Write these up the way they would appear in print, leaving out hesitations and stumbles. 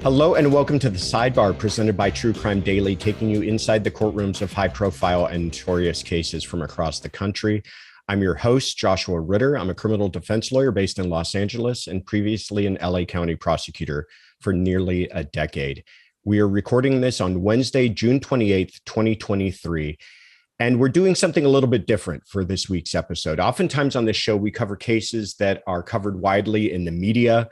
Hello and welcome to the Sidebar presented by True Crime Daily, taking you inside the courtrooms of high-profile and notorious cases from across the country. I'm your host, Joshua Ritter. I'm a criminal defense lawyer based in Los Angeles and previously an LA County prosecutor for nearly a decade. We are recording this on Wednesday, June 28th, 2023. And we're doing something a little bit different for this week's episode. Oftentimes on this show, we cover cases that are covered widely in the media.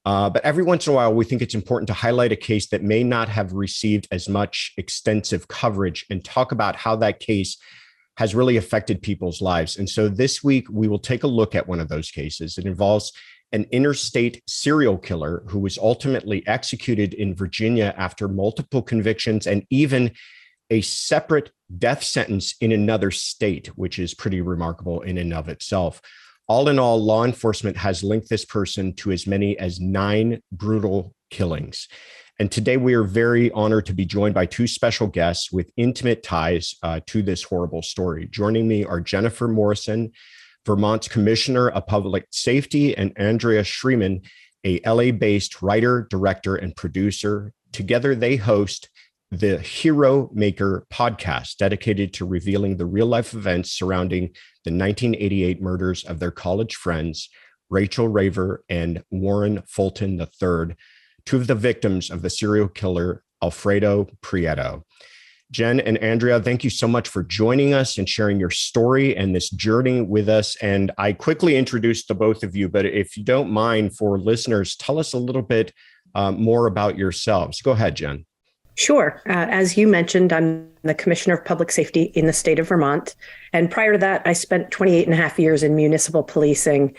But every once in a while, we think it's important to highlight a case that may not have received as much extensive coverage and talk about how that case has really affected people's lives. And so this week, we will take a look at one of those cases. It involves an interstate serial killer who was ultimately executed in Virginia after multiple convictions and even a separate death sentence in another state, which is pretty remarkable in and of itself. All in all, law enforcement has linked this person to as many as 9 brutal killings. And today we are very honored to be joined by 2 special guests with intimate ties to this horrible story. Joining me are Jennifer Morrison, Vermont's Commissioner of Public Safety, and Andrea Shreeman, a LA-based writer, director, and producer. Together they host the Hero Maker podcast, dedicated to revealing the real-life events surrounding the 1988 murders of their college friends, Rachel Raver and Warren Fulton III, 2 of the victims of the serial killer, Alfredo Prieto. Jen and Andrea, thank you so much for joining us and sharing your story and this journey with us. And I quickly introduced the both of you, but if you don't mind, for listeners, tell us a little bit more about yourselves. Go ahead, Jen. Sure. As you mentioned, I'm the Commissioner of Public Safety in the state of Vermont. And prior to that, I spent 28 and a half years in municipal policing,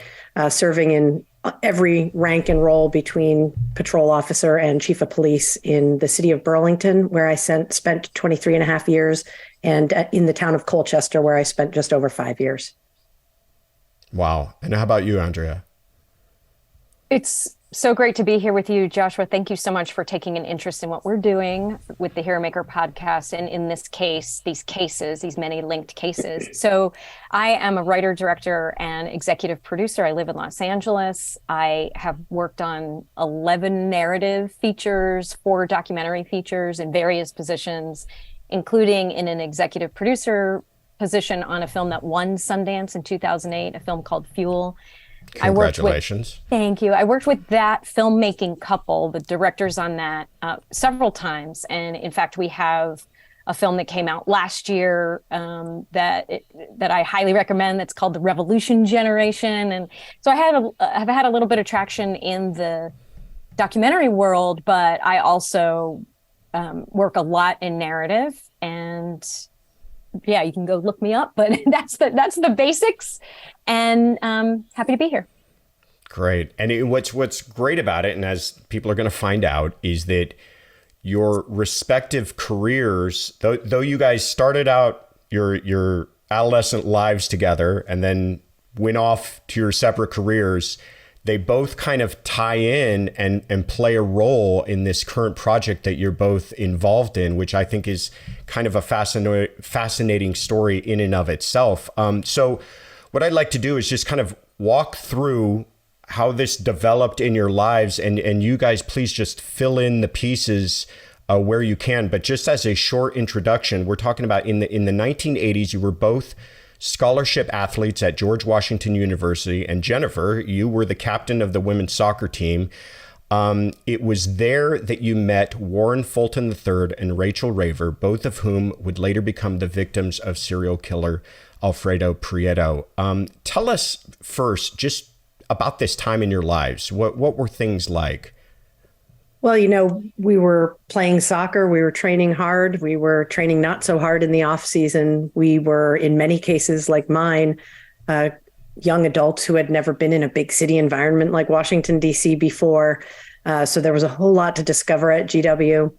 serving in every rank and role between patrol officer and chief of police in the city of Burlington, where I spent 23 and a half years, and in the town of Colchester, where I spent just over 5 years. Wow. And how about you, Andrea? It's so great to be here with you, Joshua. Thank you so much for taking an interest in what we're doing with the Hero Maker podcast. And in this case, these many linked cases. So I am a writer, director, and executive producer. I live in Los Angeles. I have worked on 11 narrative features, 4 documentary features in various positions, including in an executive producer position on a film that won Sundance in 2008, a film called Fuel. Congratulations. Thank you. I worked with that filmmaking couple, the directors on that, several times. And in fact, we have a film that came out last year that I highly recommend. That's called The Revolution Generation. And so I've had a little bit of traction in the documentary world, but I also work a lot in narrative. And yeah, you can go look me up, but that's the basics. And happy to be here. Great. And what's great about it, and as people are going to find out, is that your respective careers, though you guys started out your adolescent lives together and then went off to your separate careers, they both kind of tie in and play a role in this current project that you're both involved in, which I think is kind of a fascinating story in and of itself. So what I'd like to do is just kind of walk through how this developed in your lives, and you guys please just fill in the pieces where you can. But just as a short introduction, we're talking about in the 1980s, you were both scholarship athletes at George Washington University. And Jennifer, you were the captain of the women's soccer team. It was there that you met Warren Fulton III and Rachel Raver, both of whom would later become the victims of serial killer Alfredo Prieto. Tell us first just about this time in your lives. What were things like? Well, we were playing soccer. We were training hard. We were training not so hard in the off season. We were, in many cases like mine, young adults who had never been in a big city environment like Washington, D.C. before. So there was a whole lot to discover at GW,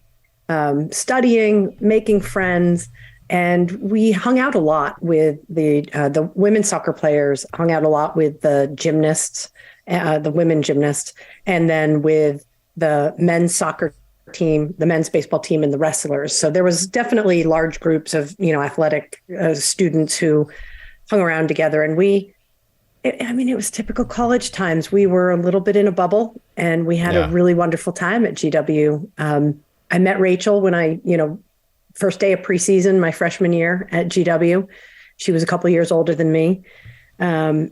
studying, making friends. And we hung out a lot with the women's soccer players, hung out a lot with the gymnasts, the women gymnasts, and then with the men's soccer team, the men's baseball team, and the wrestlers. So there was definitely large groups of, athletic students who hung around together. And we It was typical college times. We were a little bit in a bubble, and we had a really wonderful time at GW. I met Rachel when first day of preseason, my freshman year at GW. She was a couple years older than me. And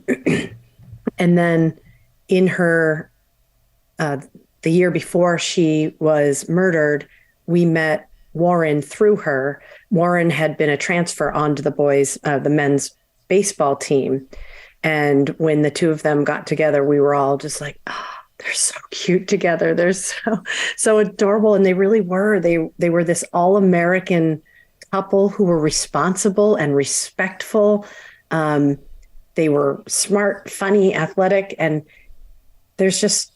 then in her, the year before she was murdered, we met Warren through her. Warren had been a transfer onto the men's baseball team. And when the two of them got together, we were all just like, oh, they're so cute together. They're so adorable. And they really were. They were this all-American couple who were responsible and respectful. They were smart, funny, athletic. And there's just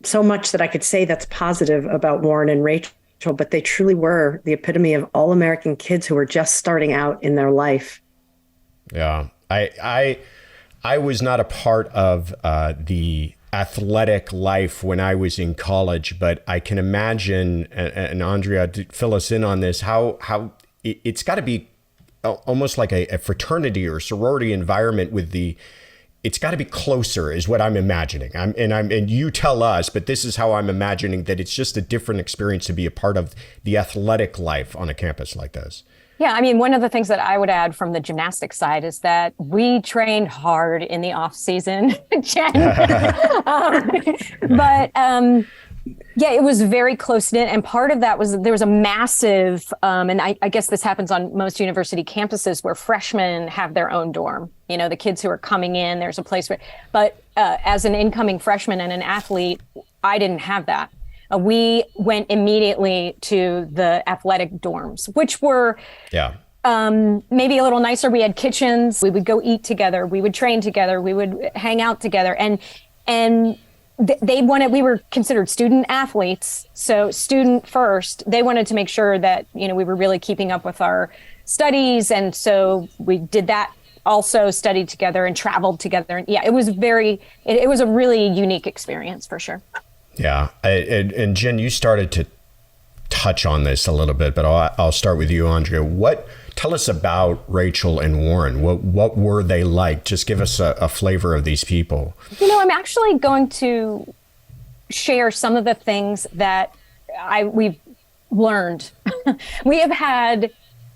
so much that I could say that's positive about Warren and Rachel, but they truly were the epitome of all-American kids who were just starting out in their life. Yeah. I was not a part of the athletic life when I was in college, but I can imagine, and Andrea, fill us in on this, how it's got to be almost like a fraternity or sorority environment it's got to be closer is what I'm imagining. And you tell us, but this is how I'm imagining that it's just a different experience to be a part of the athletic life on a campus like this. Yeah, I mean, one of the things that I would add from the gymnastics side is that we trained hard in the off season, Jen. Yeah, it was very close knit, and part of that was there was a massive, and I guess this happens on most university campuses where freshmen have their own dorm. The kids who are coming in, there's a place where. But as an incoming freshman and an athlete, I didn't have that. We went immediately to the athletic dorms, which were maybe a little nicer. We had kitchens. We would go eat together. We would train together. We would hang out together. And they wanted. We were considered student athletes, so student first. They wanted to make sure that we were really keeping up with our studies, and so we did that. Also studied together and traveled together. And it was it was a really unique experience for sure. Yeah. And Jen, you started to touch on this a little bit, but I'll start with you, Andrea. Tell us about Rachel and Warren. What were they like? Just give us a flavor of these people. I'm actually going to share some of the things that we've learned. We have had,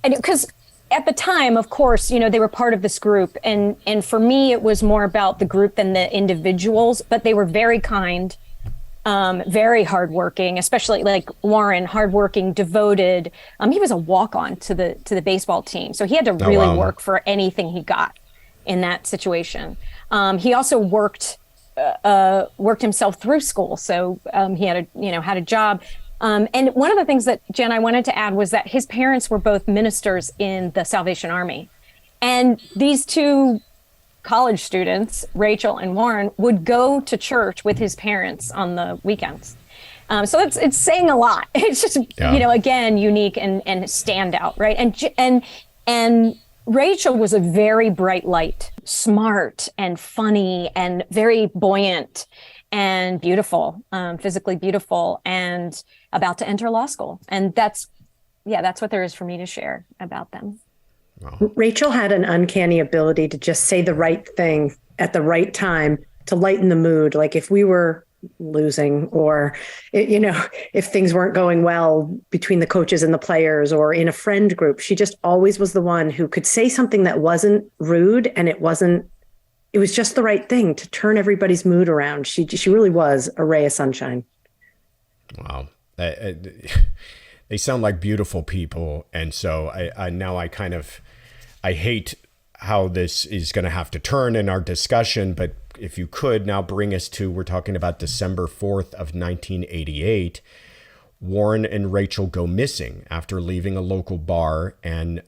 and because at the time, of course, they were part of this group. And for me, it was more about the group than the individuals, but they were very kind. Very hardworking, especially like Warren, hardworking, devoted. He was a walk-on to the baseball team, so he had to really work for anything he got in that situation. He also worked himself through school, so he had a job. And one of the things that Jen, I wanted to add was that his parents were both ministers in the Salvation Army, and these two college students, Rachel and Warren, would go to church with his parents on the weekends. So it's saying a lot. It's just, again, unique and standout, right? And Rachel was a very bright light, smart and funny and very buoyant and beautiful, physically beautiful, and about to enter law school. And that's what there is for me to share about them. Wow. Rachel had an uncanny ability to just say the right thing at the right time to lighten the mood. Like if we were losing or, if things weren't going well between the coaches and the players or in a friend group, she just always was the one who could say something that wasn't rude. And it was just the right thing to turn everybody's mood around. She really was a ray of sunshine. Wow. They sound like beautiful people. And so I hate how this is going to have to turn in our discussion, but if you could now bring us to, we're talking about December 4th of 1988, Warren and Rachel go missing after leaving a local bar, and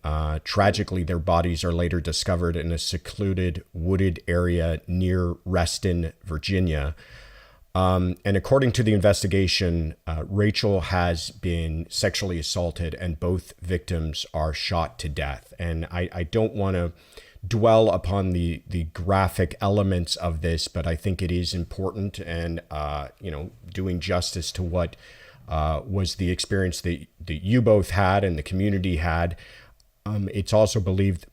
tragically their bodies are later discovered in a secluded wooded area near Reston, Virginia. And according to the investigation, Rachel has been sexually assaulted and both victims are shot to death. And I don't want to dwell upon the graphic elements of this, but I think it is important and, doing justice to what was the experience that you both had and the community had. It's also believed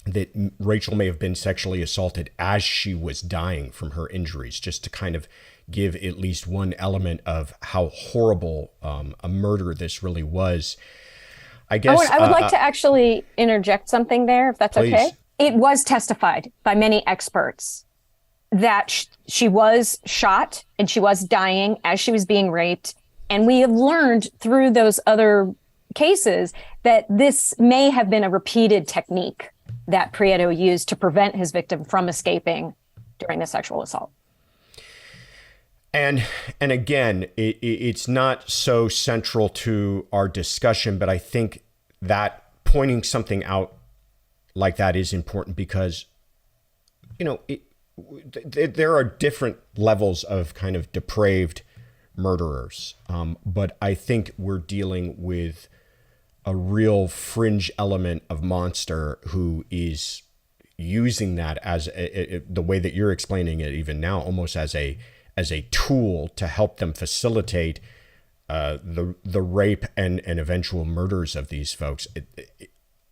that Rachel may have been sexually assaulted as she was dying from her injuries, just to kind of give at least one element of how horrible a murder this really was. I guess I would like to actually interject something there, if that's please. Okay. It was testified by many experts that she was shot and she was dying as she was being raped. And we have learned through those other cases that this may have been a repeated technique that Prieto used to prevent his victim from escaping during the sexual assault. And again, it's not so central to our discussion, but I think that pointing something out like that is important because, you know, there are different levels of kind of depraved murderers. But I think we're dealing with a real fringe element of monster who is using that as the way that you're explaining it even now, almost as a tool to help them facilitate the rape and eventual murders of these folks.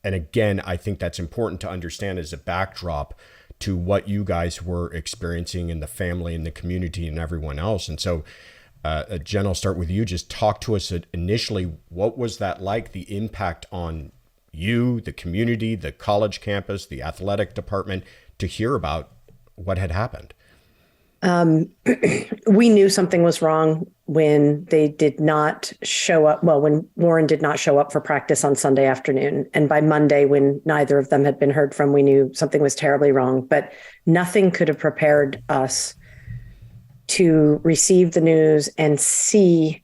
And again, I think that's important to understand as a backdrop to what you guys were experiencing in the family and the community and everyone else. And so, Jen, I'll start with you. Just talk to us initially. What was that like, the impact on you, the community, the college campus, the athletic department, to hear about what had happened? We knew something was wrong when they did not show up. Well, when Lauren did not show up for practice on Sunday afternoon. And by Monday, when neither of them had been heard from, we knew something was terribly wrong. But nothing could have prepared us to receive the news and see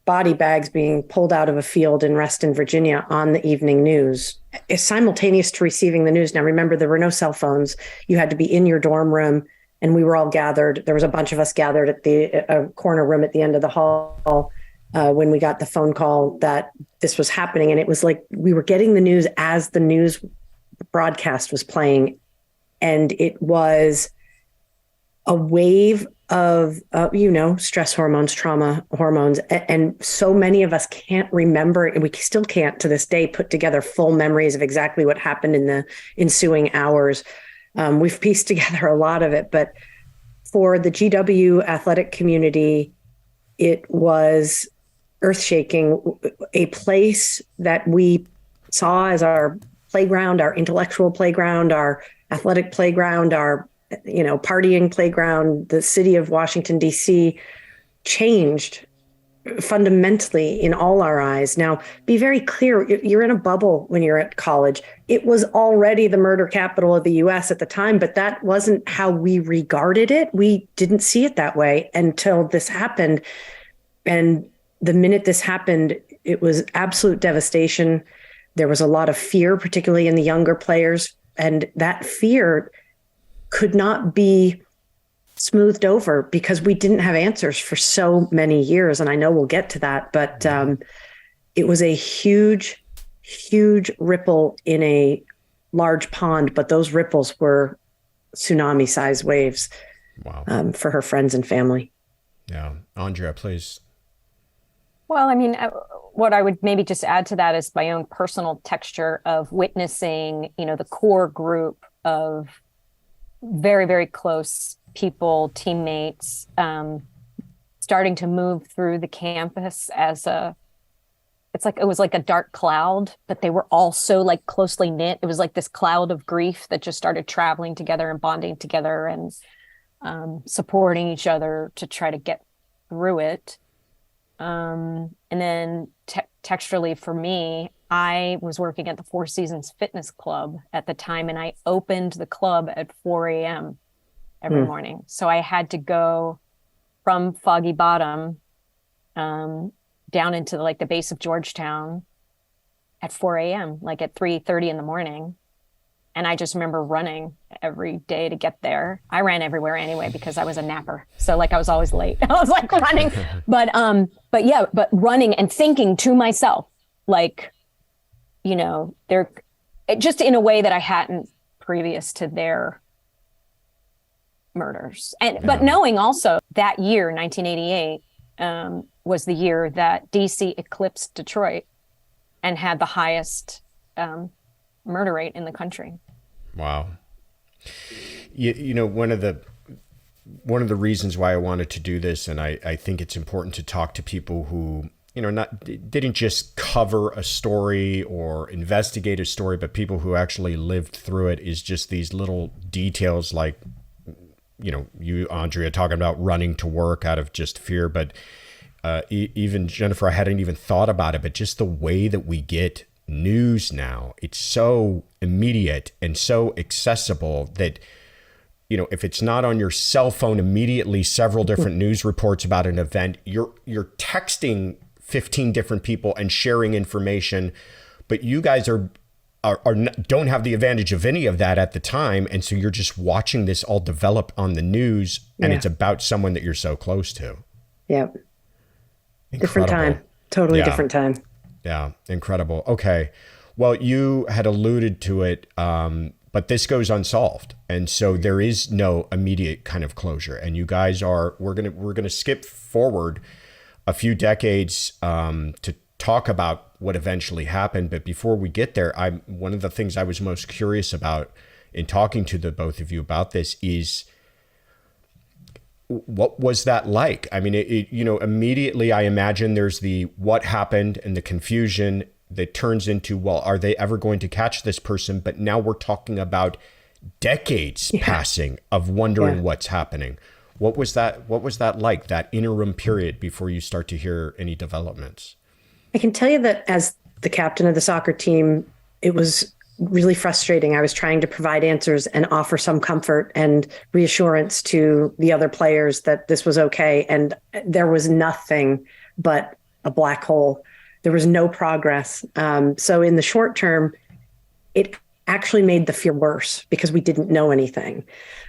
body bags being pulled out of a field in Reston, Virginia on the evening news. It's simultaneous to receiving the news. Now, remember, there were no cell phones. You had to be in your dorm room. And we were all gathered. There was a bunch of us gathered at the corner room at the end of the hall when we got the phone call that this was happening. And it was like we were getting the news as the news broadcast was playing. And it was a wave of, stress hormones, trauma hormones. And so many of us can't remember, and we still can't to this day put together full memories of exactly what happened in the ensuing hours. We've pieced together a lot of it, but for the GW athletic community, it was earth-shaking, a place that we saw as our playground, our intellectual playground, our athletic playground, our, partying playground. The city of Washington, D.C. changed fundamentally in all our eyes. Now, be very clear, you're in a bubble when you're at college. It was already the murder capital of the US at the time, but that wasn't how we regarded it. We didn't see it that way until this happened. And the minute this happened, it was absolute devastation. There was a lot of fear, particularly in the younger players. And that fear could not be smoothed over because we didn't have answers for so many years. And I know we'll get to that, but it was a huge, huge ripple in a large pond, but those ripples were tsunami-sized waves. Wow. For her friends and family. Yeah. Andrea, please. Well, I mean, what I would maybe just add to that is my own personal texture of witnessing, the core group of very, very close people, teammates, starting to move through the campus as it was like a dark cloud, but they were all so like closely knit. It was like this cloud of grief that just started traveling together and bonding together and supporting each other to try to get through it. And then texturally for me, I was working at the Four Seasons Fitness Club at the time, and I opened the club at 4 a.m. every morning. So I had to go from Foggy Bottom down into like the base of Georgetown at 4 a.m., like at 3:30 in the morning. And I just remember running every day to get there. I ran everywhere anyway because I was a napper. So like I was always late. I was like running, but running and thinking to myself, like, they're just in a way that I hadn't previous to their murders. But knowing also that year, 1988, was the year that DC eclipsed Detroit and had the highest murder rate in the country. Wow. You know, one of the reasons why I wanted to do this, and I think it's important to talk to people who, you know, didn't just cover a story or investigate a story, but people who actually lived through it, is just these little details like, you know, you, Andrea, talking about running to work out of just fear. But even Jennifer, I hadn't even thought about it, but just the way that we get news now, it's so immediate and so accessible that, you know, if it's not on your cell phone immediately, several different news reports about an event, you're texting 15 different people and sharing information, but you guys don't have the advantage of any of that at the time. And so you're just watching this all develop on the news, and it's about someone that you're so close to. Yep. Incredible. Different time. Totally different time. Yeah. Incredible. Okay. Well, you had alluded to it, but this goes unsolved. And so there is no immediate kind of closure. And you guys we're going to skip forward a few decades to talk about what eventually happened. But before we get there, one of the things I was most curious about in talking to the both of you about this is, what was that like? I mean, you know, immediately I imagine there's the what happened and the confusion that turns into, well, are they ever going to catch this person? But now we're talking about decades passing of wondering what's happening. What was that like, that interim period before you start to hear any developments? I can tell you that as the captain of the soccer team, it was really frustrating. I was trying to provide answers and offer some comfort and reassurance to the other players that this was okay. And there was nothing but a black hole. There was no progress. So in the short term, it actually made the fear worse because we didn't know anything.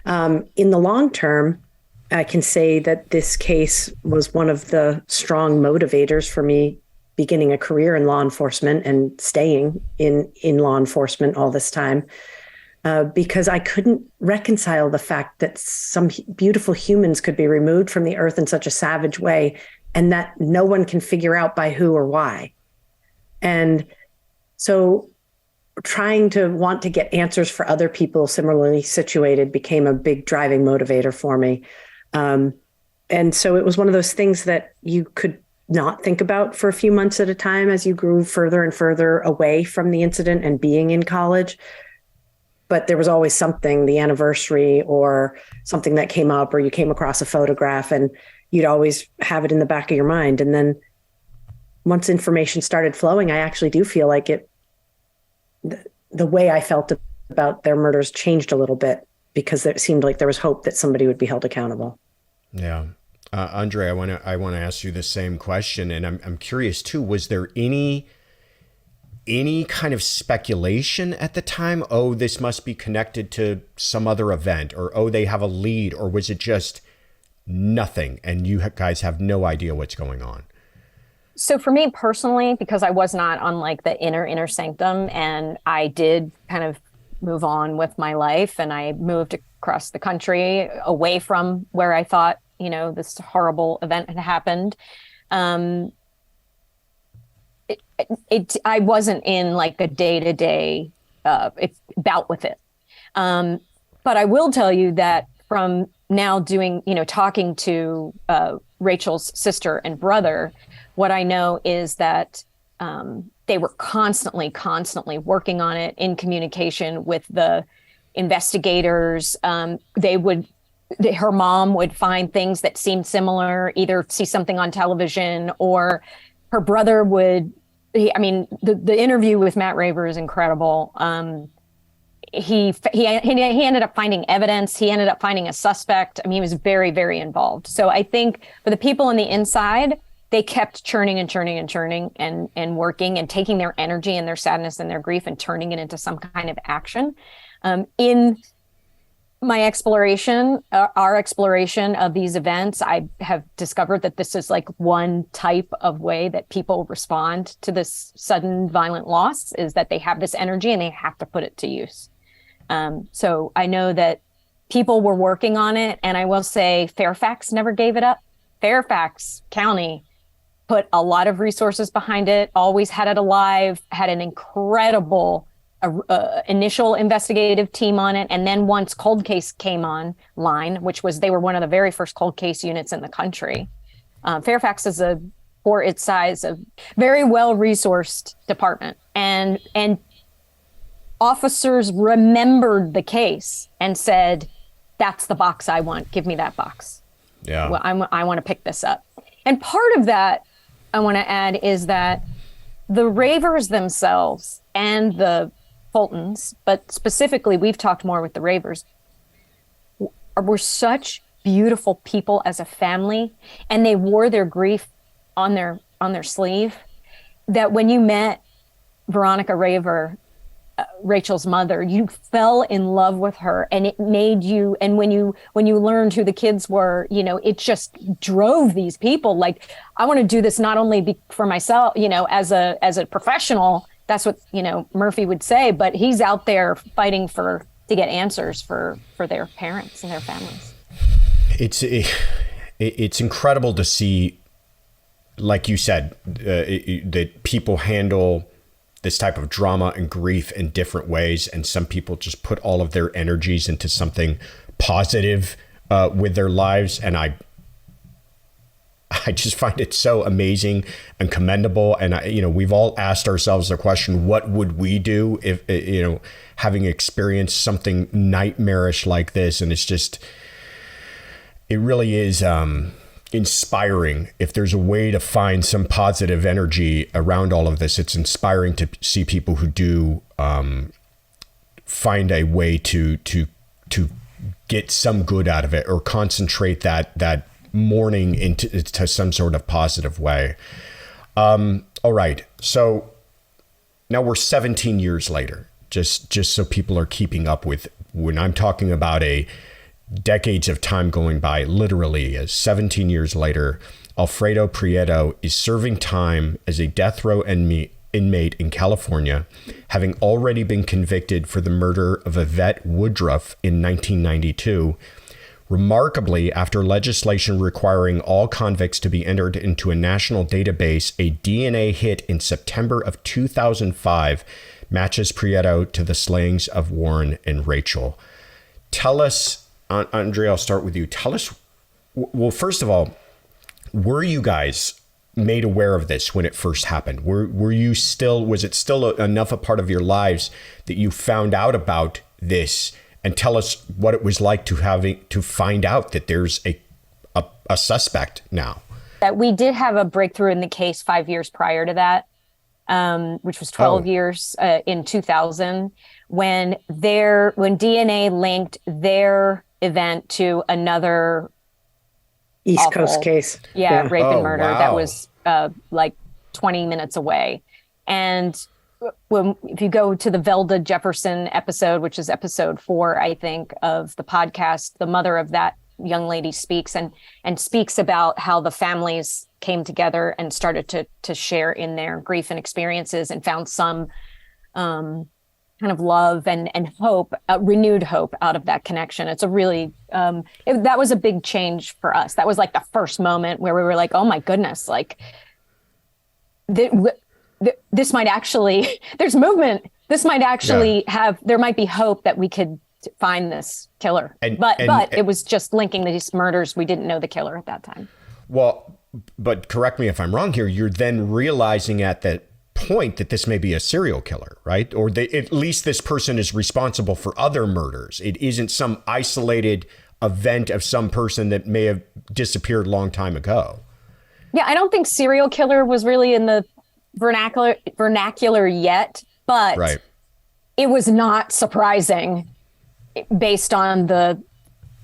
In the long term, I can say that this case was one of the strong motivators for me beginning a career in law enforcement and staying in law enforcement all this time, because I couldn't reconcile the fact that some beautiful humans could be removed from the earth in such a savage way, and that no one can figure out by who or why. And so trying to want to get answers for other people similarly situated became a big driving motivator for me. And so it was one of those things that you could not think about for a few months at a time as you grew further and further away from the incident and being in college. But there was always something, the anniversary or something that came up, or you came across a photograph, and you'd always have it in the back of your mind. And then once information started flowing, I actually do feel like the way I felt about their murders changed a little bit, because it seemed like there was hope that somebody would be held accountable. Yeah. Andre, I want to ask you the same question, and I'm curious too. Was there any kind of speculation at the time? Oh, this must be connected to some other event, or oh, they have a lead, or was it just nothing and you guys have no idea what's going on? So for me personally, because I was not on like the inner sanctum, and I did kind of move on with my life, and I moved across the country away from where I thought, you know, this horrible event had happened. I wasn't in like a day-to-day bout with it. But I will tell you that from now doing, you know, talking to Rachel's sister and brother, what I know is that they were constantly working on it in communication with the investigators. Her mom would find things that seemed similar, either see something on television, or her brother would. The interview with Matt Raver is incredible. He ended up finding evidence. He ended up finding a suspect. I mean, he was very, very involved. So I think for the people on the inside, they kept churning and working and taking their energy and their sadness and their grief and turning it into some kind of action. In my exploration, our exploration of these events, I have discovered that this is like one type of way that people respond to this sudden violent loss, is that they have this energy and they have to put it to use. So I know that people were working on it, and I will say Fairfax never gave it up. Fairfax County put a lot of resources behind it, always had it alive, had an incredible a initial investigative team on it. And then once cold case came online, they were one of the very first cold case units in the country. Fairfax is for its size, a very well-resourced department. And officers remembered the case and said, that's the box I want. Give me that box. Yeah. Well, I want to pick this up. And part of that I want to add is that the ravers themselves and the Fultons, but specifically we've talked more with the ravers, were such beautiful people as a family, and they wore their grief on their sleeve, that when you met Veronica Raver, Rachel's mother, you fell in love with her, and it made you, and when you learned who the kids were, it just drove these people like, I want to do this not only for myself, as a professional. That's what Murphy would say, but he's out there fighting to get answers for their parents and their families. It's incredible to see, like you said, that people handle this type of drama and grief in different ways. And some people just put all of their energies into something positive with their lives. And I just find it so amazing and commendable. And we've all asked ourselves the question, what would we do if, having experienced something nightmarish like this? And it really is inspiring. If there's a way to find some positive energy around all of this, it's inspiring to see people who do find a way to get some good out of it, or concentrate that mourning into some sort of positive way. All right. So now we're 17 years later, just so people are keeping up with, when I'm talking about decades of time going by, literally 17 years later, Alfredo Prieto is serving time as a death row inmate in California, having already been convicted for the murder of Yvette Woodruff in 1992. Remarkably, after legislation requiring all convicts to be entered into a national database, a DNA hit in September of 2005 matches Prieto to the slayings of Warren and Rachel. Tell us, Andrea, I'll start with you. Tell us, well, first of all, were you guys made aware of this when it first happened? Was it still enough a part of your lives that you found out about this? And tell us what it was like to find out that there's a suspect now. That we did have a breakthrough in the case 5 years prior to that, which was 12 years in 2000, when DNA linked their event to another East Coast case. Yeah, rape and murder. Wow. That was like 20 minutes away. And if you go to the Velda Jefferson episode, which is episode 4, I think, of the podcast, the mother of that young lady speaks and speaks about how the families came together and started to share in their grief and experiences, and found some kind of love and hope, renewed hope out of that connection. It's a really, that was a big change for us. That was like the first moment where we were like, oh my goodness, like this might actually, there's movement. This might actually there might be hope that we could find this killer. But it was just linking these murders. We didn't know the killer at that time. Well, but correct me if I'm wrong here. You're then realizing at that point that this may be a serial killer, right? Or at least this person is responsible for other murders. It isn't some isolated event of some person that may have disappeared a long time ago. Yeah, I don't think serial killer was really in the vernacular yet, but it was not surprising based on the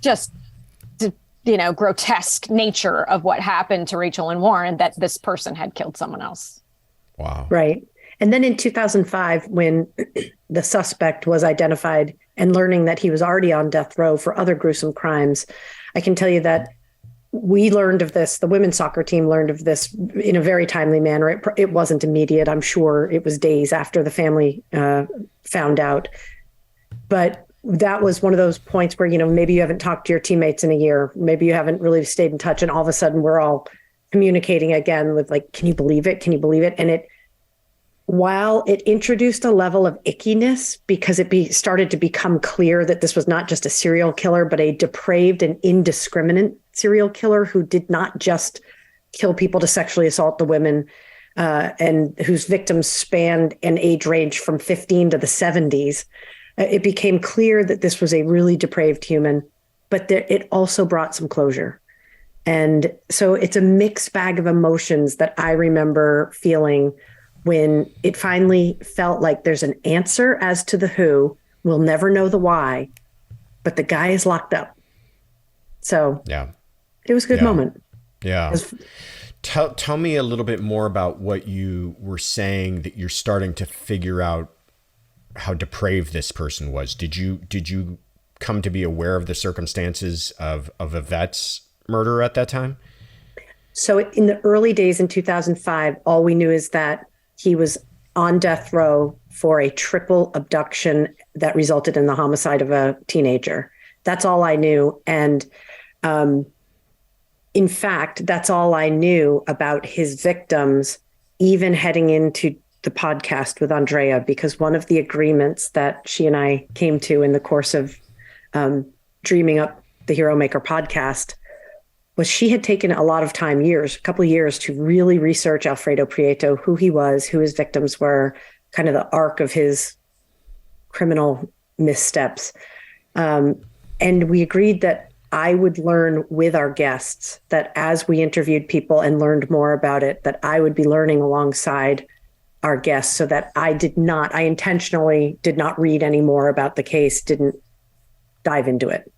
just grotesque nature of what happened to Rachel and Warren, that this person had killed someone else. Wow. Right. And then in 2005, when the suspect was identified, and learning that he was already on death row for other gruesome crimes, I can tell you that we learned of this, the women's soccer team learned of this in a very timely manner. It wasn't immediate. I'm sure it was days after the family found out. But that was one of those points where, maybe you haven't talked to your teammates in a year. Maybe you haven't really stayed in touch. And all of a sudden we're all communicating again with like, can you believe it? Can you believe it? And while it introduced a level of ickiness because it started to become clear that this was not just a serial killer, but a depraved and indiscriminate serial killer who did not just kill people to sexually assault the women, and whose victims spanned an age range from 15 to the 70s. It became clear that this was a really depraved human, but it also brought some closure. And so it's a mixed bag of emotions that I remember feeling when it finally felt like there's an answer as to the who. We'll never know the why, but the guy is locked up. So yeah, it was a good moment. Yeah. Tell me a little bit more about what you were saying, that you're starting to figure out how depraved this person was. Did you come to be aware of the circumstances of Yvette's murder at that time? So in the early days in 2005, all we knew is that he was on death row for a triple abduction that resulted in the homicide of a teenager. That's all I knew. And in fact, that's all I knew about his victims, even heading into the podcast with Andrea, because one of the agreements that she and I came to in the course of dreaming up the Hero Maker podcast was she had taken a lot of time, a couple of years, to really research Alfredo Prieto, who he was, who his victims were, kind of the arc of his criminal missteps. And we agreed that I would learn with our guests, that as we interviewed people and learned more about it, that I would be learning alongside our guests, so that I intentionally did not read any more about the case, didn't dive into it.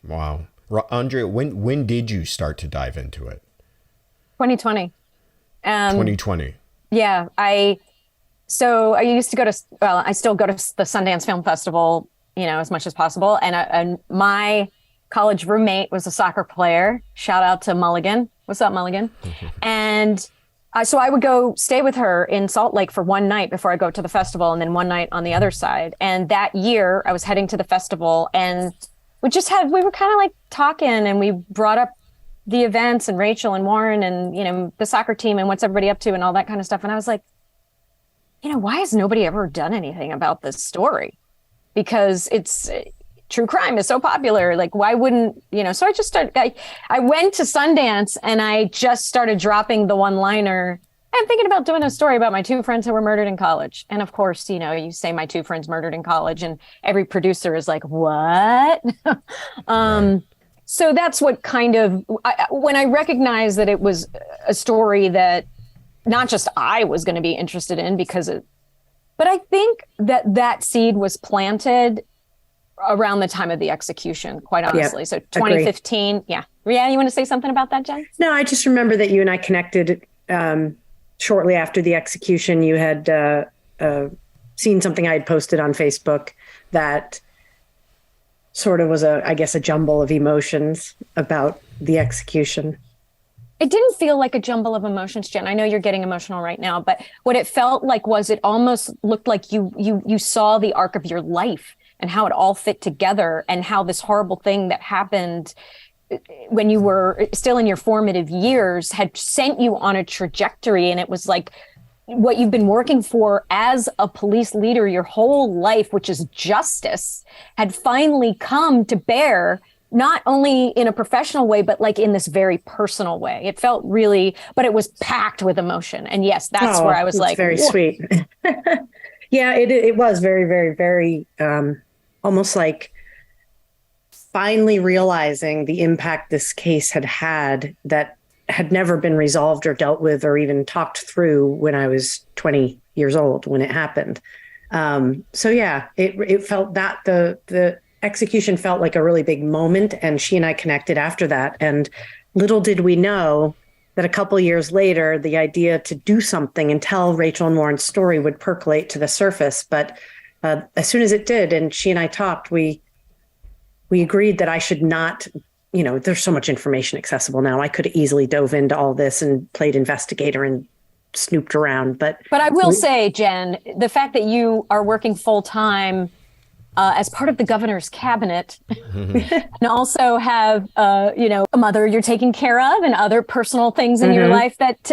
Wow. Andrea, when did you start to dive into it? 2020. 2020. Yeah. I used to go to, I still go to the Sundance Film Festival, as much as possible. And my college roommate was a soccer player. Shout out to Mulligan. What's up, Mulligan? And so I would go stay with her in Salt Lake for one night before I go to the festival, and then one night on the other side. And that year I was heading to the festival, and we were kind of like talking, and we brought up the events and Rachel and Warren and, the soccer team and what's everybody up to and all that kind of stuff. And I was like, why has nobody ever done anything about this story? Because true crime is so popular. Like, why wouldn't, so I just started, I went to Sundance and I just started dropping the one-liner. I'm thinking about doing a story about my two friends who were murdered in college. And of course, you say my two friends murdered in college, and every producer is like, what? Right. So that's what kind of, when I recognized that it was a story that not just I was going to be interested in but I think that seed was planted around the time of the execution, quite honestly. Yep, so 2015. Agree. Yeah. You want to say something about that, Jen? No, I just remember that you and I connected shortly after the execution. You had seen something I had posted on Facebook that sort of was a jumble of emotions about the execution. It didn't feel like a jumble of emotions, Jen. I know you're getting emotional right now, but what it felt like was it almost looked like you saw the arc of your life and how it all fit together, and how this horrible thing that happened when you were still in your formative years had sent you on a trajectory. And it was like what you've been working for as a police leader your whole life, which is justice, had finally come to bear, not only in a professional way, but like in this very personal way. It felt really, but it was packed with emotion. And yes, that's where I was like, very sweet. Yeah, it was very, very, very, almost like finally realizing the impact this case had that had never been resolved or dealt with or even talked through when I was 20 years old when it happened. So yeah, it felt that the execution felt like a really big moment, and she and I connected after that. And little did we know that a couple of years later, the idea to do something and tell Rachel and Warren's story would percolate to the surface. But as soon as it did, and she and I talked, we agreed that I should not, there's so much information accessible now. I could have easily dove into all this and played investigator and snooped around. But I will say, Jen, the fact that you are working full time as part of the governor's cabinet, and also have, a mother you're taking care of and other personal things in your life that,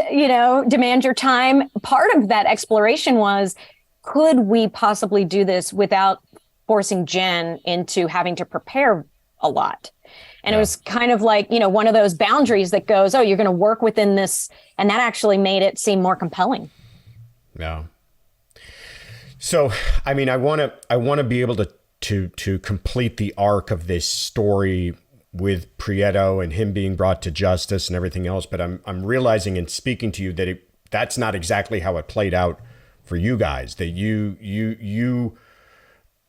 demand your time. Part of that exploration was, could we possibly do this without forcing Jen into having to prepare a lot? And it was kind of like, one of those boundaries that goes, oh, you're going to work within this. And that actually made it seem more compelling. Yeah. So, I mean, I want to be able to complete the arc of this story with Prieto and him being brought to justice and everything else. But I'm realizing in speaking to you that that's not exactly how it played out for you guys, that you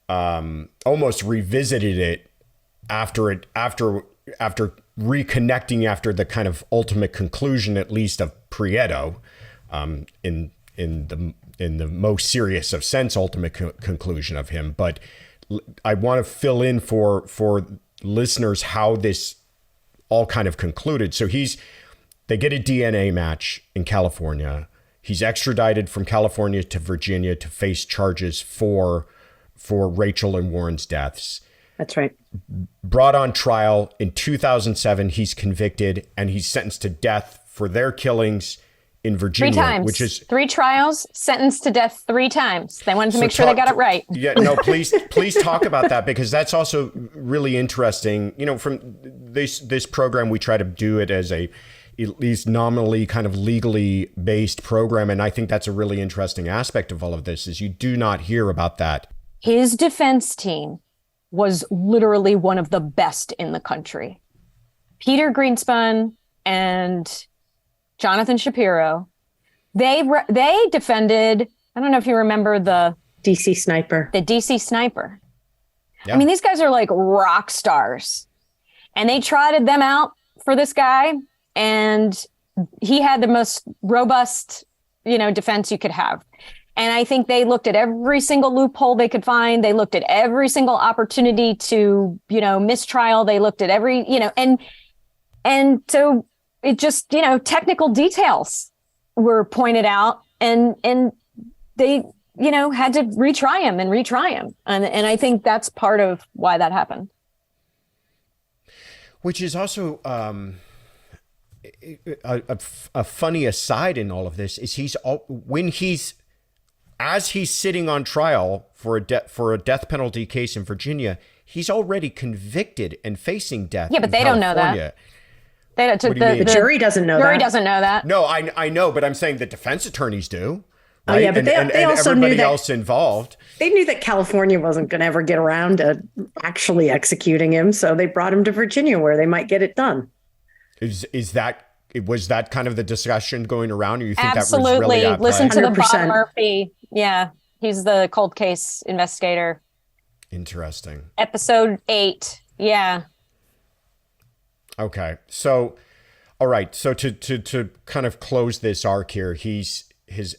almost revisited it after reconnecting after the kind of ultimate conclusion, at least of Prieto, in the most serious of sense, ultimate conclusion of him. But I want to fill in for listeners how this all kind of concluded. So they get a DNA match in California. He's extradited from California to Virginia to face charges for Rachel and Warren's deaths. That's right. Brought on trial in 2007, he's convicted and he's sentenced to death for their killings in Virginia. 3 times. Which is 3 trials, sentenced to death 3 times. They wanted to make sure they got it right. Yeah, no, please talk about that, because that's also really interesting. From this program, we try to do it as at least nominally kind of legally based program. And I think that's a really interesting aspect of all of this, is you do not hear about that. His defense team was literally one of the best in the country. Peter Greenspun and Jonathan Shapiro, they defended, I don't know if you remember the DC Sniper. The DC Sniper. Yeah. I mean, these guys are like rock stars. And they trotted them out for this guy, and he had the most robust, defense you could have. And I think they looked at every single loophole they could find. They looked at every single opportunity to, mistrial. They looked at every, and so it just, technical details were pointed out, and they, had to retry him. And I think that's part of why that happened. Which is also a funny aside in all of this is as he's sitting on trial for a death penalty case in Virginia, he's already convicted and facing death. Yeah, but they don't know that. The jury doesn't know that. Jury doesn't know that. No, I know, but I'm saying the defense attorneys do. Right? Oh, yeah, but they also everybody knew that else involved. They knew that California wasn't going to ever get around to actually executing him, so they brought him to Virginia where they might get it done. Was that kind of the discussion going around, or you think Absolutely. that was really at Listen play? to the 100%. Bob Murphy. Yeah, he's the cold case investigator. Interesting. Episode 8. Yeah. Okay. So, all right. So to kind of close this arc here, his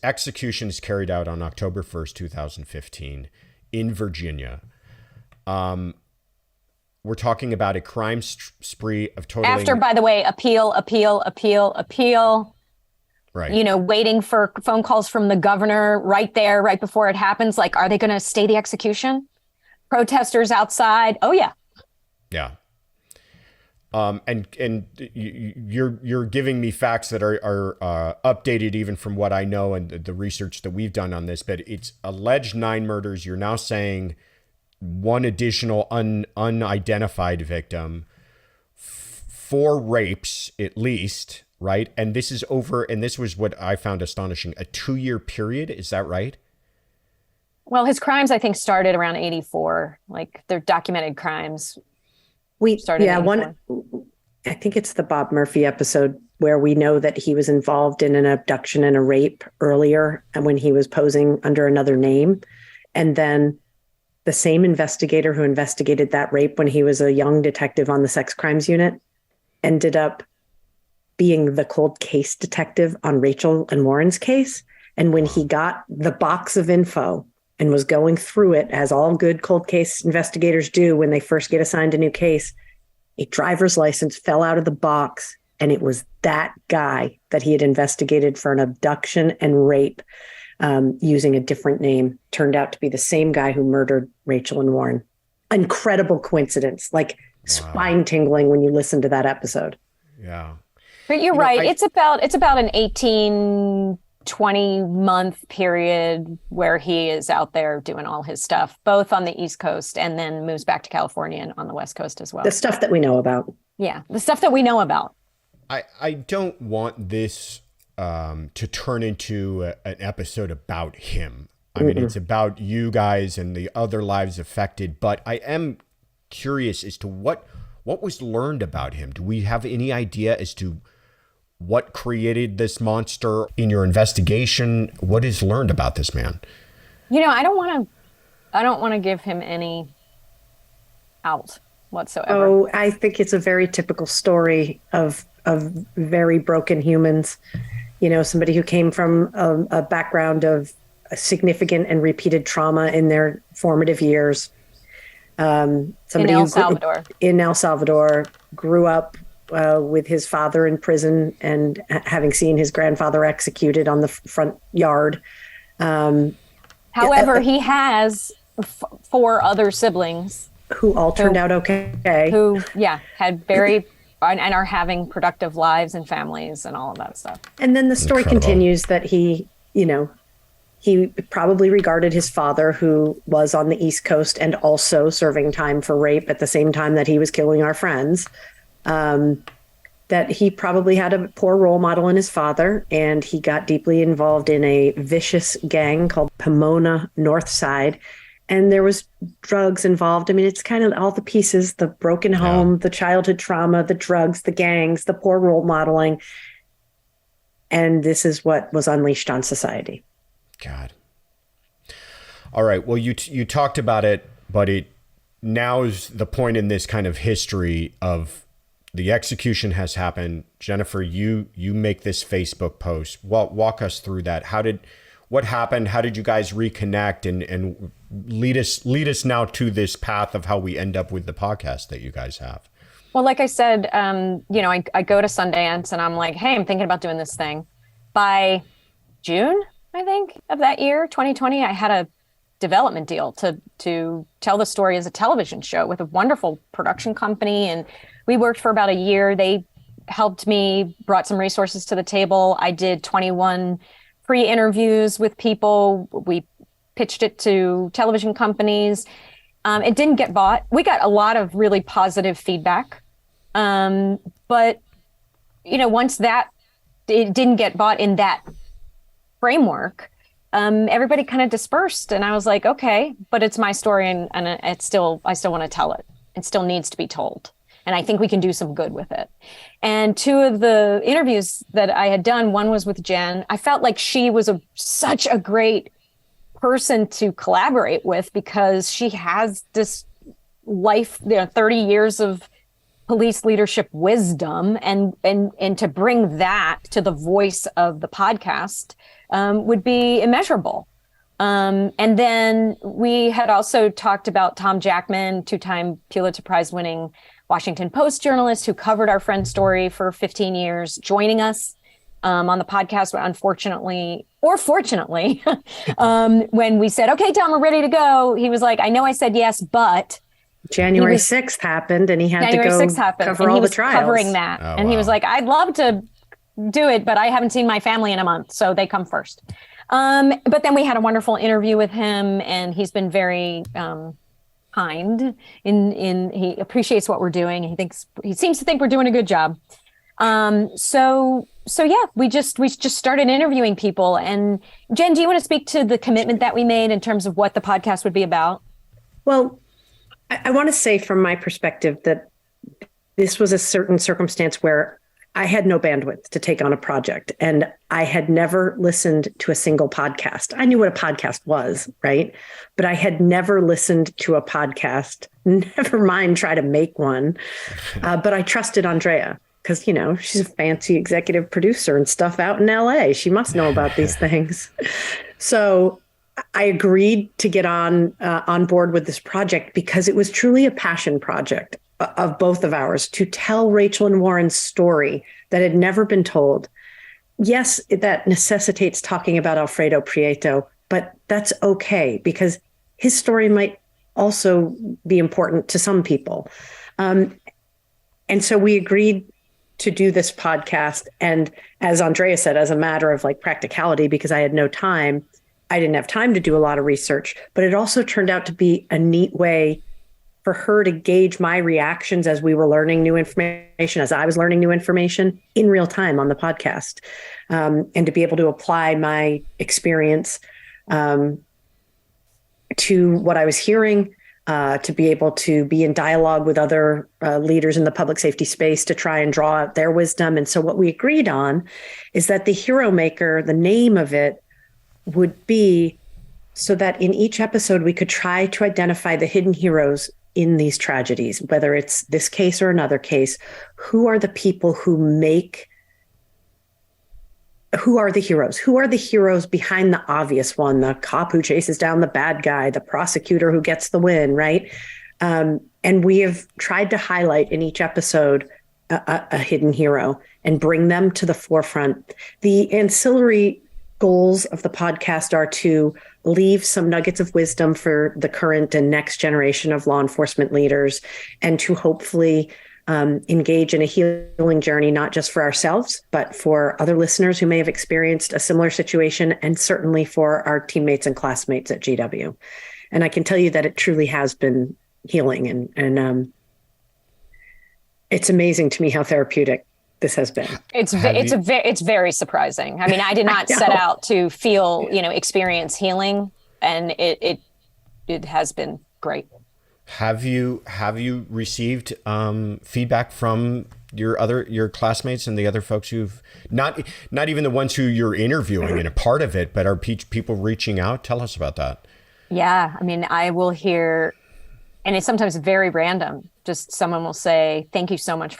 execution is carried out on October 1st, 2015 in Virginia. We're talking about a crime spree of totaling... After, by the way, appeal. Right. Waiting for phone calls from the governor right there, right before it happens. Like, are they going to stay the execution? Protesters outside. Oh, yeah. Yeah. And you're giving me facts that are updated even from what I know and the research that we've done on this, but it's alleged 9 murders. You're now saying 1 additional unidentified victim, 4 rapes at least, right? And this is over, and this was what I found astonishing, a 2-year period. Is that right? Well, his crimes, I think, started around 84. Like, they're documented crimes. I think it's the Bob Murphy episode where we know that he was involved in an abduction and a rape earlier, and when he was posing under another name. And then the same investigator who investigated that rape when he was a young detective on the sex crimes unit ended up being the cold case detective on Rachel and Warren's case. And when he got the box of info and was going through it, as all good cold case investigators do when they first get assigned a new case, a driver's license fell out of the box, and it was that guy that he had investigated for an abduction and rape using a different name, turned out to be the same guy who murdered Rachel and Warren. Incredible coincidence, like spine tingling when you listen to that episode. Yeah. But you're right. It's about an 18, 20-month period where he is out there doing all his stuff, both on the East Coast and then moves back to California and on the West Coast as well. The stuff that we know about. Yeah, the stuff that we know about. I don't want this to turn into an episode about him. I mean, it's about you guys and the other lives affected, but I am curious as to what was learned about him. Do we have any idea as to what created this monster in your investigation? What is learned about this man? I don't want to give him any out whatsoever. Oh, I think it's a very typical story of very broken humans. Somebody who came from a background of significant and repeated trauma in their formative years. Somebody in El Salvador, grew up with his father in prison and having seen his grandfather executed on the front yard. However, he has 4 other siblings who all turned out okay. Who, had very and are having productive lives and families and all of that stuff. And then the story continues that he probably regarded his father, who was on the East Coast and also serving time for rape at the same time that he was killing our friends, that he probably had a poor role model in his father, and he got deeply involved in a vicious gang called Pomona Northside. And there was drugs involved. I mean, it's kind of all the pieces: the broken home, the childhood trauma, the drugs, the gangs, the poor role modeling. And this is what was unleashed on society. God. All right. Well, you talked about it, but now is the point in this kind of history of the execution has happened. Jennifer, you make this Facebook post. Walk us through that. What happened? How did you guys reconnect and lead us now to this path of how we end up with the podcast that you guys have? Well, like I said, I go to Sundance and I'm like, hey, I'm thinking about doing this thing. By June, I think, of that year, 2020, I had a development deal to tell the story as a television show with a wonderful production company. And we worked for about a year. They helped me, brought some resources to the table. I did 21 pre-interviews with people. We pitched it to television companies. It didn't get bought. We got a lot of really positive feedback. But, once it didn't get bought in that framework, everybody kind of dispersed. And I was like, okay, but it's my story and I still want to tell it. It still needs to be told. And I think we can do some good with it. And 2 of the interviews that I had done, one was with Jen. I felt like she was such a great person to collaborate with because she has this life, 30 years of police leadership wisdom, and to bring that to the voice of the podcast would be immeasurable. And then we had also talked about Tom Jackman, 2-time Pulitzer Prize winning Washington Post journalist who covered our friend's story for 15 years, joining us on the podcast. Unfortunately, or fortunately, when we said, okay, Tom, we're ready to go, he was like, I know I said yes, but January 6th happened and he had to go cover all the trials. Covering that. He was like, I'd love to do it, but I haven't seen my family in a month, so they come first. But then we had a wonderful interview with him, and he's been very kind in he appreciates what we're doing. He seems to think we're doing a good job. So yeah, we just started interviewing people. And Jen, do you want to speak to the commitment that we made in terms of what the podcast would be about? Well, I want to say from my perspective that this was a certain circumstance where I had no bandwidth to take on a project, and I had never listened to a single podcast. I knew what a podcast was, right? But I had never listened to a podcast, never mind try to make one. But I trusted Andrea because, she's a fancy executive producer and stuff out in LA. She must know about these things. So I agreed to get on board with this project because it was truly a passion project of both of ours to tell Rachel and Warren's story that had never been told. yes, that necessitates talking about Alfredo Prieto, but that's okay because his story might also be important to some people. And so we agreed to do this podcast. And as Andrea said, as a matter of like practicality, because I had no time, I didn't have time to do a lot of research, but it also turned out to be a neat way for her to gauge my reactions as we were learning new information, as I was learning new information in real time on the podcast, and to be able to apply my experience to what I was hearing, to be able to be in dialogue with other leaders in the public safety space to try and draw out their wisdom. And so what we agreed on is that the Hero Maker, the name of it, would be so that in each episode we could try to identify the hidden heroes in these tragedies, whether it's this case or another case. Who are the people who are the heroes? Who are the heroes behind the obvious one? The cop who chases down the bad guy, the prosecutor who gets the win, right? And we have tried to highlight in each episode a hidden hero and bring them to the forefront. The ancillary goals of the podcast are to leave some nuggets of wisdom for the current and next generation of law enforcement leaders, and to hopefully engage in a healing journey, not just for ourselves, but for other listeners who may have experienced a similar situation, and certainly for our teammates and classmates at GW. And I can tell you that it truly has been healing, and it's amazing to me how therapeutic this has been. It's very surprising. I mean, I did not set out to feel, experience healing, and it has been great. Have you received feedback from your classmates and the other folks who've not even the ones who you're interviewing and a part of it, but are people reaching out? Tell us about that. Yeah, I mean, I will hear, and it's sometimes very random. Just someone will say, "Thank you so much.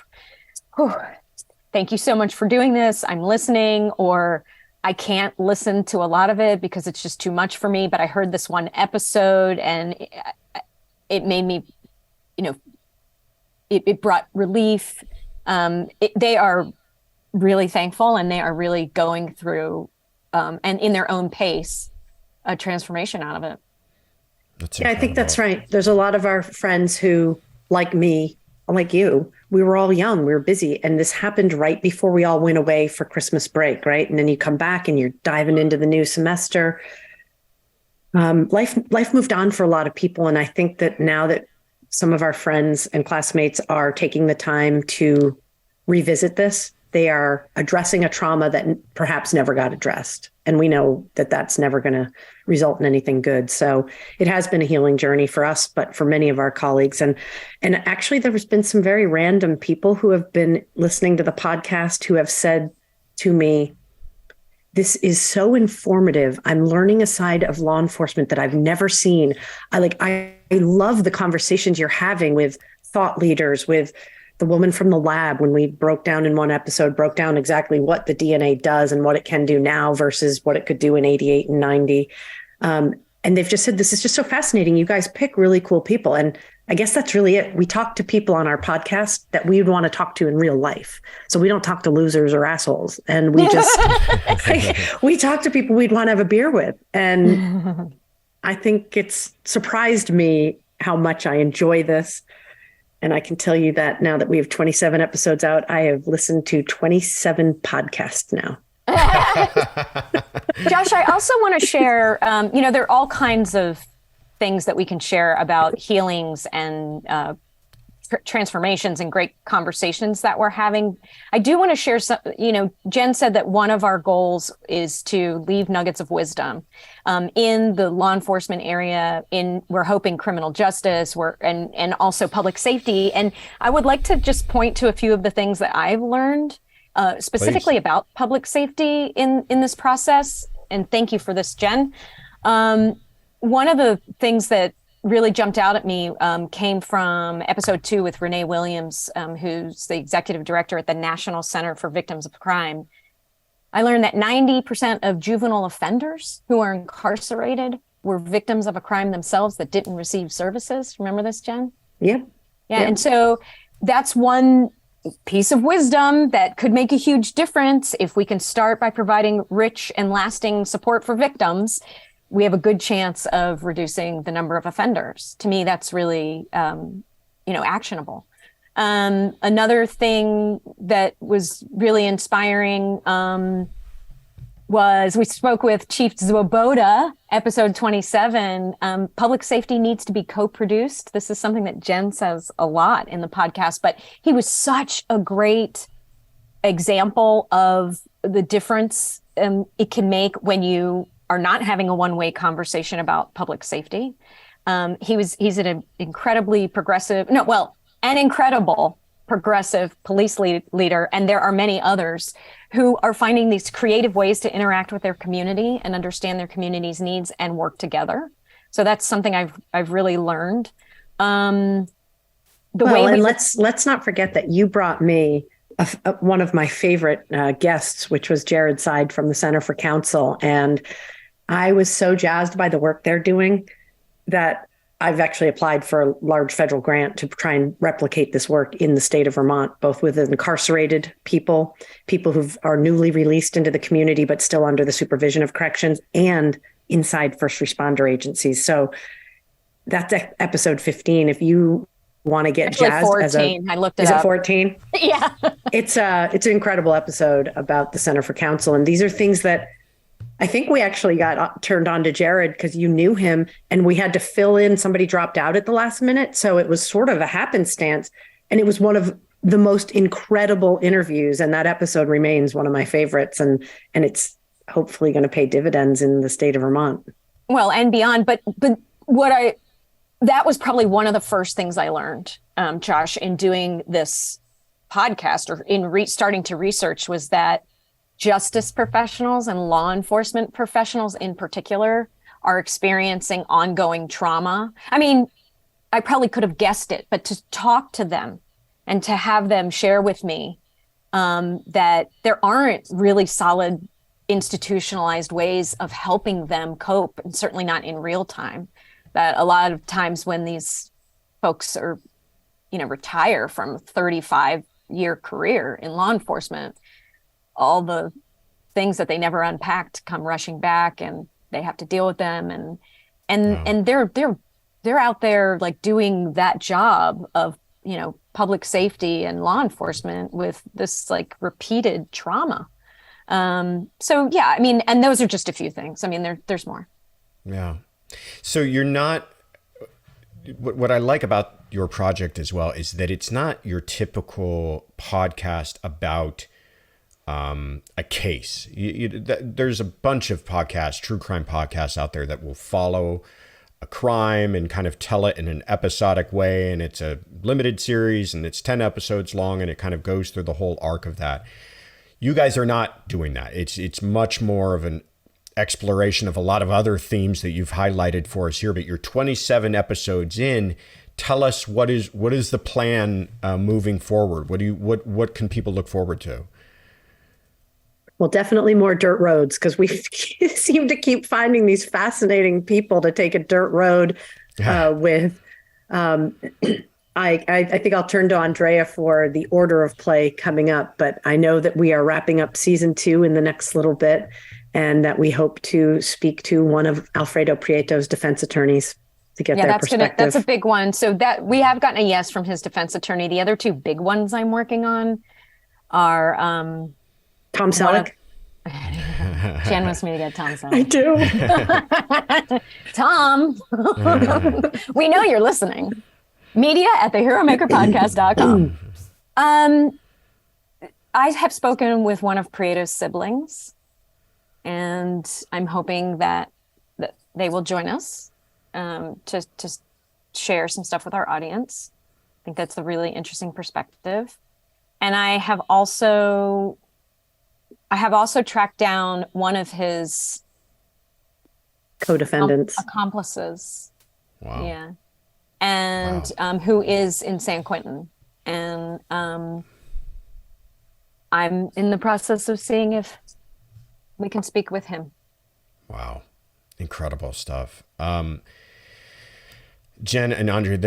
Thank you so much for doing this. I'm listening," or "I can't listen to a lot of it because it's just too much for me, but I heard this one episode and it made me, it brought relief." They are really thankful, and they are really going through, and in their own pace, a transformation out of it. Yeah, I think that's right. There's a lot of our friends who, like me, like you, we were all young, we were busy, and this happened right before we all went away for Christmas break, right? And then you come back and you're diving into the new semester. Life moved on for a lot of people. And I think that now that some of our friends and classmates are taking the time to revisit this, they are addressing a trauma that perhaps never got addressed. And we know that that's never going to result in anything good. So it has been a healing journey for us, but for many of our colleagues. And actually, there's been some very random people who have been listening to the podcast who have said to me, "This is so informative. I'm learning a side of law enforcement that I've never seen. I love the conversations you're having with thought leaders, with the woman from the lab, when we broke down in one episode, broke down exactly what the DNA does and what it can do now versus what it could do in 88 and 90. And they've just said, this is just so fascinating. You guys pick really cool people." And I guess that's really it. We talk to people on our podcast that we would want to talk to in real life. So we don't talk to losers or assholes. And we just, we talk to people we'd want to have a beer with. And I think it's surprised me how much I enjoy this. And I can tell you that now that we have 27 episodes out, I have listened to 27 podcasts now. Josh, I also want to share, there are all kinds of things that we can share about healings and transformations and great conversations that we're having. I do want to share some, Jen said that one of our goals is to leave nuggets of wisdom in the law enforcement area, we're hoping criminal justice, and also public safety. And I would like to just point to a few of the things that I've learned specifically Please. About public safety in this process. And thank you for this, Jen. One of the things that really jumped out at me came from episode 2 with Renee Williams, who's the executive director at the National Center for Victims of Crime. I learned that 90% of juvenile offenders who are incarcerated were victims of a crime themselves that didn't receive services. Remember this, Jen? Yeah. Yeah. And so that's one piece of wisdom that could make a huge difference. If we can start by providing rich and lasting support for victims, we have a good chance of reducing the number of offenders. To me, that's really, actionable. Another thing that was really inspiring was we spoke with Chief Zwoboda, episode 27. Public safety needs to be co-produced. This is something that Jen says a lot in the podcast, but he was such a great example of the difference it can make when you are not having a one-way conversation about public safety. He's an incredibly progressive, an incredible progressive police leader, and there are many others who are finding these creative ways to interact with their community and understand their community's needs and work together. So that's something I've really learned. Let's not forget that you brought me one of my favorite guests, which was Jared Seid from the Center for Counsel, and I was so jazzed by the work they're doing that I've actually applied for a large federal grant to try and replicate this work in the state of Vermont, both with incarcerated people who are newly released into the community, but still under the supervision of corrections, and inside first responder agencies. So that's episode 15. If you want to get jazzed 14. I looked it up. Is it 14? Yeah. It's an incredible episode about the Center for Counsel. And these are things that I think we actually got turned on to Jared because you knew him and we had to fill in. Somebody dropped out at the last minute. So it was sort of a happenstance. And it was one of the most incredible interviews. And that episode remains one of my favorites. And it's hopefully going to pay dividends in the state of Vermont. Well, and beyond. But that was probably one of the first things I learned, Josh, in doing this podcast or in starting to research was that justice professionals and law enforcement professionals in particular are experiencing ongoing trauma. I mean, I probably could have guessed it, but to talk to them and to have them share with me that there aren't really solid institutionalized ways of helping them cope, and certainly not in real time. That a lot of times when these folks are, retire from a 35-year career in law enforcement, all the things that they never unpacked come rushing back, and they have to deal with them. And they're out there like doing that job of, public safety and law enforcement with this like repeated trauma. So yeah, I mean, and those are just a few things. I mean, there's more. Yeah. So you're not, what I like about your project as well is that it's not your typical podcast about a case. There's a bunch of podcasts, true crime podcasts out there that will follow a crime and kind of tell it in an episodic way. And it's a limited series and it's 10 episodes long and it kind of goes through the whole arc of that. You guys are not doing that. It's much more of an exploration of a lot of other themes that you've highlighted for us here, but you're 27 episodes in. Tell us what is the plan moving forward? What can people look forward to? Well, definitely more dirt roads, because we seem to keep finding these fascinating people to take a dirt road with. I think I'll turn to Andrea for the order of play coming up, but I know that we are wrapping up season 2 in the next little bit, and that we hope to speak to one of Alfredo Prieto's defense attorneys to get their perspective. That's a big one. So that we have gotten a yes from his defense attorney. The other 2 big ones I'm working on are Tom Selleck. Jen wants me to get Tom Selleck. I do. Tom, we know you're listening. media@theheromakerpodcast.com. I have spoken with one of Prieto's siblings, and I'm hoping that they will join us to share some stuff with our audience. I think that's a really interesting perspective. And I have also tracked down one of his co-defendants, accomplices. Wow. Yeah. And who is in San Quentin. And I'm in the process of seeing if we can speak with him. Wow. Incredible stuff. Jen and Andrea,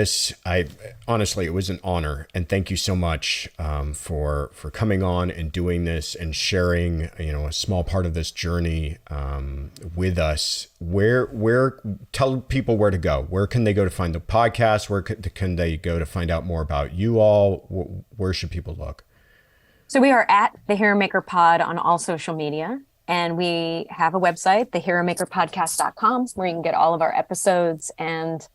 honestly, it was an honor, and thank you so much for coming on and doing this and sharing, a small part of this journey with us. Tell people where to go. Where can they go to find the podcast? Where can they go to find out more about you all? Where should people look? So we are at the Hero Maker Pod on all social media. And we have a website, theheromakerpodcast.com, where you can get all of our episodes and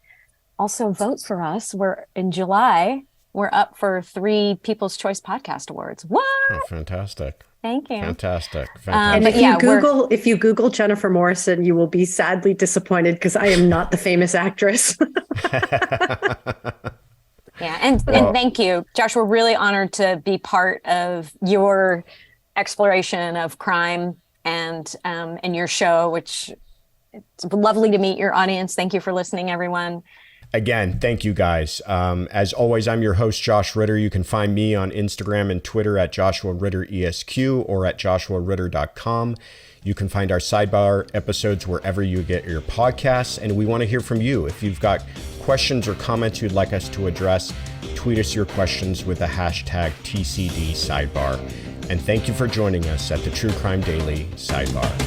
also vote for us. We're in July. We're up for 3 People's Choice Podcast Awards. What? Oh, fantastic. Thank you. Fantastic. And if you Google Jennifer Morrison, you will be sadly disappointed because I am not the famous actress. Yeah. And thank you, Joshua. Really honored to be part of your exploration of crime and your show, which it's lovely to meet your audience. Thank you for listening, everyone. Again, thank you guys. As always, I'm your host, Josh Ritter. You can find me on Instagram and Twitter at Joshua Ritter ESQ or at joshuaritter.com. You can find our Sidebar episodes wherever you get your podcasts. And we want to hear from you. If you've got questions or comments you'd like us to address, tweet us your questions with the hashtag TCD Sidebar. And thank you for joining us at the True Crime Daily Sidebar.